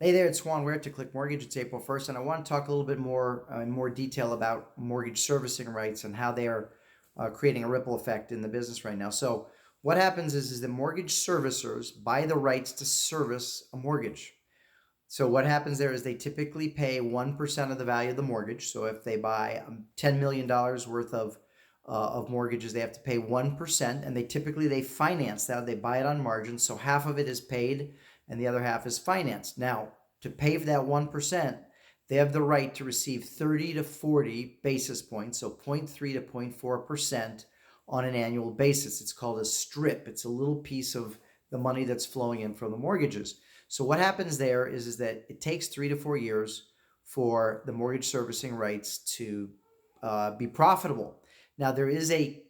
Hey there, it's Juan Ware to Click Mortgage. It's April 1st, and I want to talk a little bit more in more detail about mortgage servicing rights and how they are creating a ripple effect in the business right now. So, what happens is that mortgage servicers buy the rights to service a mortgage. So, what happens there is they typically pay 1% of the value of the mortgage. So, if they buy $10 million worth of mortgages, they have to pay 1%, and they finance that. They buy it on margin, so half of it is paid and the other half is financed. Now, to pay for that 1%, they have the right to receive 30 to 40 basis points, so 0.3 to 0.4% on an annual basis. It's called a strip. It's a little piece of the money that's flowing in from the mortgages. So what happens there is that it takes 3 to 4 years for the mortgage servicing rights to be profitable. Now, there is a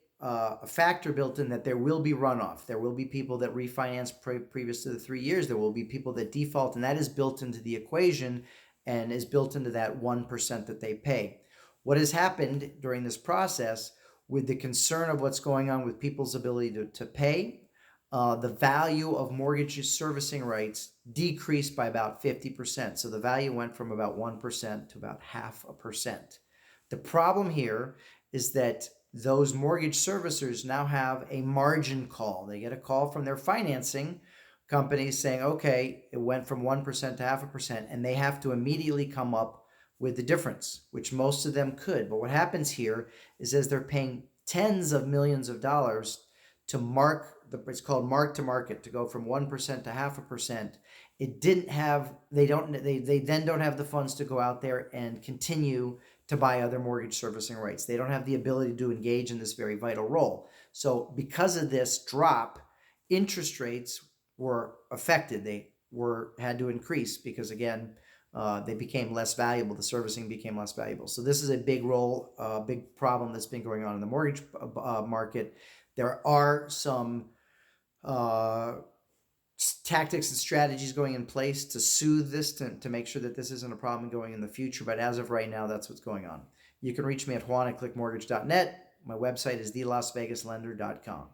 factor built in that there will be runoff. There will be people that refinance previous to the 3 years. There will be people that default, and that is built into the equation and is built into that 1% that they pay. What has happened during this process with the concern of what's going on with people's ability to pay, the value of mortgage servicing rights decreased by about 50%. So the value went from about 1% to about 0.5%. The problem here is that those mortgage servicers now have a margin call. They get a call from their financing companies saying, okay, it went from 1% to 0.5%, and they have to immediately come up with the difference, which most of them could. But what happens here is as they're paying tens of millions of dollars to it's called mark to market, to go from 1% to 0.5%. They then don't have the funds to go out there and continue to buy other mortgage servicing rights. They don't have the ability to engage in this very vital role. So because of this drop, interest rates were affected. They were had to increase because again, they became less valuable. The servicing became less valuable. So this is a big problem that's been going on in the mortgage market. There are some uh, tactics and strategies going in place to soothe this, to make sure that this isn't a problem going in the future. But as of right now, that's what's going on. You can reach me at Juan at clickmortgage.net. My website is thelasvegaslender.com.